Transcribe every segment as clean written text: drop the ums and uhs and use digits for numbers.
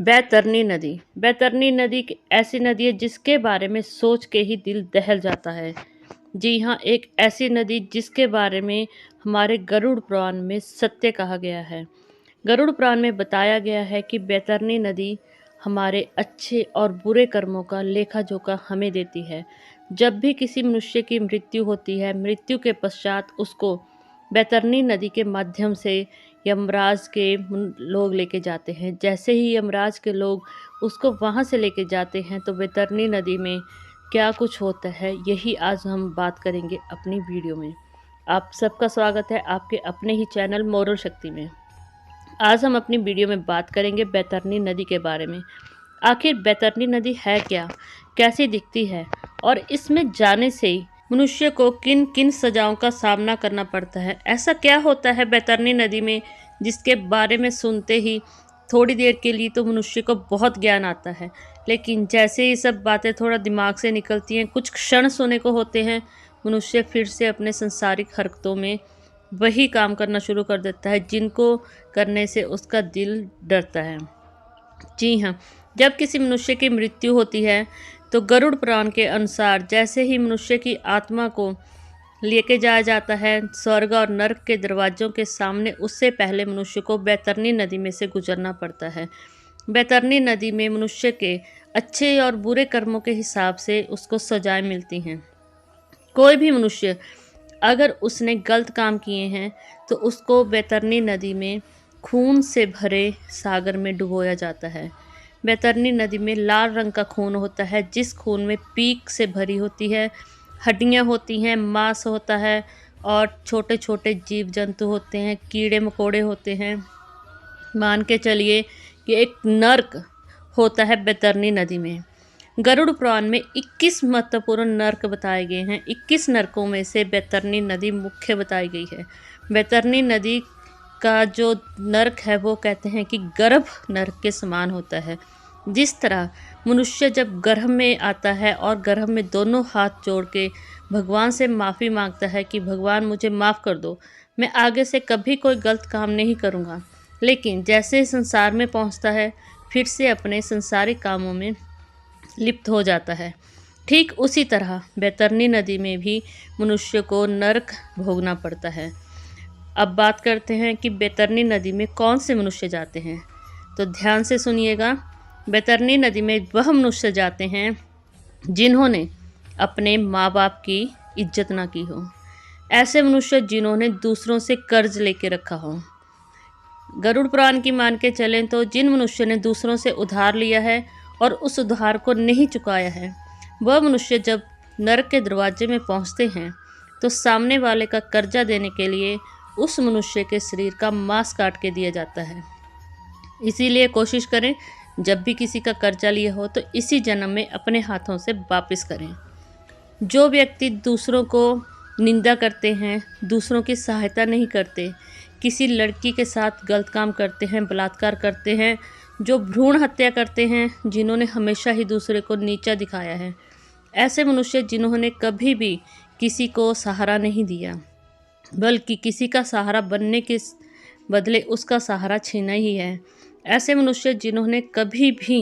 बैतरनी नदी। बैतरनी नदी एक ऐसी नदी है जिसके बारे में सोच के ही दिल दहल जाता है। जी हाँ, एक ऐसी नदी जिसके बारे में हमारे गरुड़ पुराण में सत्य कहा गया है। गरुड़ पुराण में बताया गया है कि बैतरनी नदी हमारे अच्छे और बुरे कर्मों का लेखा जोखा हमें देती है। जब भी किसी मनुष्य की मृत्यु होती है, मृत्यु के पश्चात उसको बैतरनी नदी के माध्यम से यमराज के लोग लेके जाते हैं। जैसे ही यमराज के लोग उसको वहाँ से लेके जाते हैं तो बैतरनी नदी में क्या कुछ होता है, यही आज हम बात करेंगे अपनी वीडियो में। आप सबका स्वागत है आपके अपने ही चैनल मोरल शक्ति में। आज हम अपनी वीडियो में बात करेंगे बैतरनी नदी के बारे में। आखिर बैतरनी नदी है क्या, कैसी दिखती है और इसमें जाने से मनुष्य को किन किन सजाओं का सामना करना पड़ता है। ऐसा क्या होता है बैतरनी नदी में जिसके बारे में सुनते ही थोड़ी देर के लिए तो मनुष्य को बहुत ज्ञान आता है, लेकिन जैसे ये सब बातें थोड़ा दिमाग से निकलती हैं, कुछ क्षण सोने को होते हैं, मनुष्य फिर से अपने संसारिक हरकतों में वही काम करना शुरू कर देता है जिनको करने से उसका दिल डरता है। जी हाँ, जब किसी मनुष्य की मृत्यु होती है तो गरुड़ पुराण के अनुसार जैसे ही मनुष्य की आत्मा को लेके जाया जाता है स्वर्ग और नरक के दरवाजों के सामने, उससे पहले मनुष्य को बैतरनी नदी में से गुजरना पड़ता है। बैतरनी नदी में मनुष्य के अच्छे और बुरे कर्मों के हिसाब से उसको सजाएं मिलती हैं। कोई भी मनुष्य अगर उसने गलत काम किए हैं तो उसको बैतरनी नदी में खून से भरे सागर में डुबोया जाता है। बैतरनी नदी में लाल रंग का खून होता है, जिस खून में पीक से भरी होती है, हड्डियां होती हैं, मांस होता है और छोटे छोटे जीव जंतु होते हैं, कीड़े मकोड़े होते हैं। मान के चलिए कि एक नर्क होता है बैतरनी नदी में। गरुड़ पुराण में 21 महत्वपूर्ण नर्क बताए गए हैं। 21 नर्कों में से बैतरनी नदी मुख्य बताई गई है। बैतरनी नदी का जो नर्क है वो कहते हैं कि गर्भ नर्क के समान होता है। जिस तरह मनुष्य जब गर्भ में आता है और गर्भ में दोनों हाथ जोड़ के भगवान से माफ़ी मांगता है कि भगवान मुझे माफ़ कर दो, मैं आगे से कभी कोई गलत काम नहीं करूँगा, लेकिन जैसे संसार में पहुँचता है फिर से अपने संसारिक कामों में लिप्त हो जाता है। ठीक उसी तरह बैतरनी नदी में भी मनुष्य को नरक भोगना पड़ता है। अब बात करते हैं कि बैतरनी नदी में कौन से मनुष्य जाते हैं, तो ध्यान से सुनिएगा। बैतरनी नदी में वह मनुष्य जाते हैं जिन्होंने अपने माँ बाप की इज्जत ना की हो, ऐसे मनुष्य जिन्होंने दूसरों से कर्ज लेके रखा हो। गरुड़ पुराण की मान के चलें तो जिन मनुष्य ने दूसरों से उधार लिया है और उस उधार को नहीं चुकाया है, वह मनुष्य जब नरक के दरवाजे में पहुंचते हैं तो सामने वाले का कर्जा देने के लिए उस मनुष्य के शरीर का मांस काट के दिया जाता है। इसीलिए कोशिश करें जब भी किसी का कर्जा लिया हो तो इसी जन्म में अपने हाथों से वापस करें। जो व्यक्ति दूसरों को निंदा करते हैं, दूसरों की सहायता नहीं करते, किसी लड़की के साथ गलत काम करते हैं, बलात्कार करते हैं, जो भ्रूण हत्या करते हैं, जिन्होंने हमेशा ही दूसरे को नीचा दिखाया है, ऐसे मनुष्य जिन्होंने कभी भी किसी को सहारा नहीं दिया बल्कि किसी का सहारा बनने के बदले उसका सहारा छीना ही है, ऐसे मनुष्य जिन्होंने कभी भी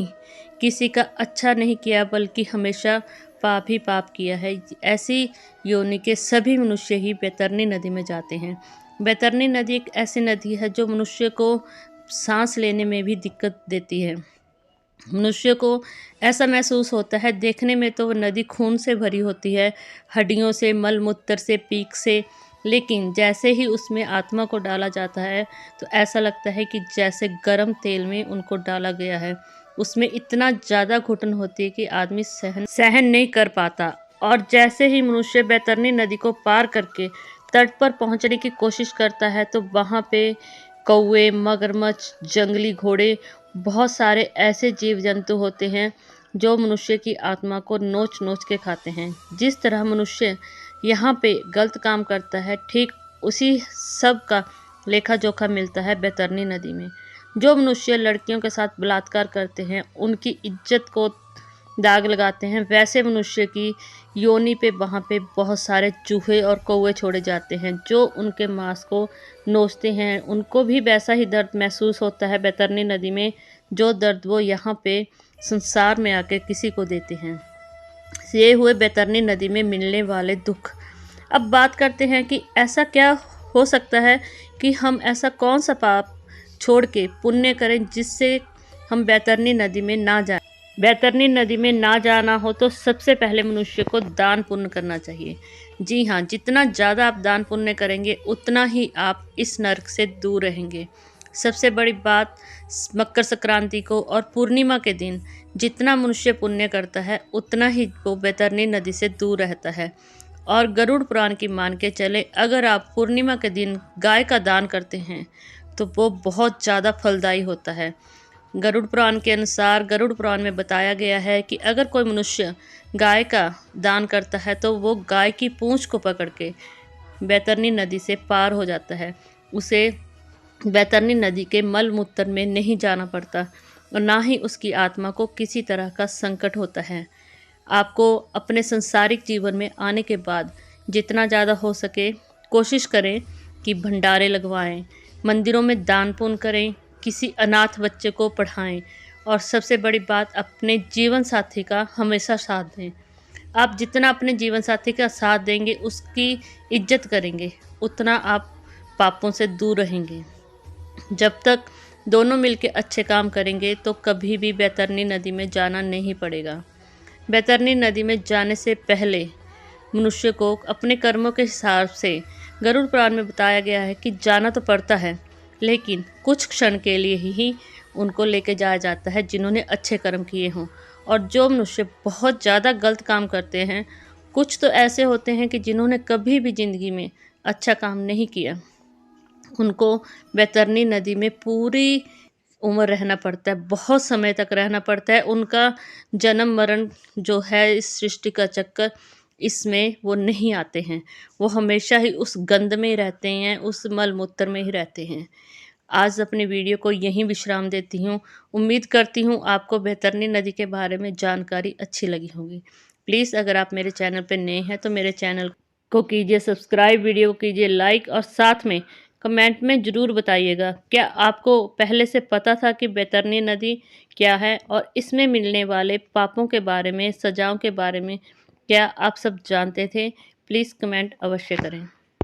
किसी का अच्छा नहीं किया बल्कि हमेशा पाप ही पाप किया है, ऐसी योनि के सभी मनुष्य ही बैतरनी नदी में जाते हैं। बैतरनी नदी एक ऐसी नदी है जो मनुष्य को सांस लेने में भी दिक्कत देती है। मनुष्य को ऐसा महसूस होता है, देखने में तो वह नदी खून से भरी होती है, हड्डियों से, मल मूत्र से, पीक से, लेकिन जैसे ही उसमें आत्मा को डाला जाता है तो ऐसा लगता है कि जैसे गर्म तेल में उनको डाला गया है। उसमें इतना ज़्यादा घुटन होती है कि आदमी सहन नहीं कर पाता। और जैसे ही मनुष्य बैतरनी नदी को पार करके तट पर पहुंचने की कोशिश करता है तो वहाँ पे कौवे, मगरमच्छ, जंगली घोड़े, बहुत सारे ऐसे जीव जंतु होते हैं जो मनुष्य की आत्मा को नोच नोच के खाते हैं। जिस तरह मनुष्य यहाँ पे गलत काम करता है, ठीक उसी सब का लेखा जोखा मिलता है बैतरनी नदी में। जो मनुष्य लड़कियों के साथ बलात्कार करते हैं, उनकी इज्जत को दाग लगाते हैं, वैसे मनुष्य की योनि पे वहाँ पे बहुत सारे चूहे और कौवे छोड़े जाते हैं जो उनके मांस को नोचते हैं। उनको भी वैसा ही दर्द महसूस होता है बैतरनी नदी में जो दर्द वो यहाँ पे संसार में आके किसी को देते हैं। ये हुए बैतरनी नदी में मिलने वाले दुख। अब बात करते हैं कि ऐसा क्या हो सकता है कि हम ऐसा कौन सा पाप छोड़ के पुण्य करें जिससे हम बैतरनी नदी में ना जाएं। बैतरनी नदी में ना जाना हो तो सबसे पहले मनुष्य को दान पुण्य करना चाहिए। जी हाँ, जितना ज़्यादा आप दान पुण्य करेंगे उतना ही आप इस नरक से दूर रहेंगे। सबसे बड़ी बात, मकर संक्रांति को और पूर्णिमा के दिन जितना मनुष्य पुण्य करता है उतना ही वो बैतरनी नदी से दूर रहता है। और गरुड़ पुराण की मान के चले, अगर आप पूर्णिमा के दिन गाय का दान करते हैं तो वो बहुत ज़्यादा फलदायी होता है। गरुड़ पुराण के अनुसार गरुड़ पुराण में बताया गया है कि अगर कोई मनुष्य गाय का दान करता है तो वो गाय की पूंछ को पकड़ के बैतरनी नदी से पार हो जाता है। उसे बैतरनी नदी के मल मूत्र में नहीं जाना पड़ता और ना ही उसकी आत्मा को किसी तरह का संकट होता है। आपको अपने संसारिक जीवन में आने के बाद जितना ज़्यादा हो सके कोशिश करें कि भंडारे लगवाएं, मंदिरों में दान पुण्य करें, किसी अनाथ बच्चे को पढ़ाएं और सबसे बड़ी बात, अपने जीवन साथी का हमेशा साथ दें। आप जितना अपने जीवन साथी का साथ देंगे, उसकी इज्जत करेंगे, उतना आप पापों से दूर रहेंगे। जब तक दोनों मिलके अच्छे काम करेंगे तो कभी भी बैतरनी नदी में जाना नहीं पड़ेगा। बैतरनी नदी में जाने से पहले मनुष्य को अपने कर्मों के हिसाब से गरुड़ पुराण में बताया गया है कि जाना तो पड़ता है, लेकिन कुछ क्षण के लिए ही उनको लेके जाया जाता है जिन्होंने अच्छे कर्म किए हों। और जो मनुष्य बहुत ज़्यादा गलत काम करते हैं, कुछ तो ऐसे होते हैं कि जिन्होंने कभी भी ज़िंदगी में अच्छा काम नहीं किया, उनको बैतरनी नदी में पूरी उम्र रहना पड़ता है, बहुत समय तक रहना पड़ता है। उनका जन्म मरण जो है, इस सृष्टि का चक्कर, इसमें वो नहीं आते हैं। वो हमेशा ही उस गंध में ही रहते हैं, उस मल मूत्र में ही रहते हैं। आज अपनी वीडियो को यहीं विश्राम देती हूँ। उम्मीद करती हूँ आपको बैतरनी नदी के बारे में जानकारी अच्छी लगी होगी। प्लीज़ अगर आप मेरे चैनल पर नए हैं तो मेरे चैनल को कीजिए सब्सक्राइब, वीडियो को कीजिए लाइक और साथ में कमेंट में ज़रूर बताइएगा, क्या आपको पहले से पता था कि बैतरनी नदी क्या है और इसमें मिलने वाले पापों के बारे में, सजाओं के बारे में क्या आप सब जानते थे? प्लीज़ कमेंट अवश्य करें।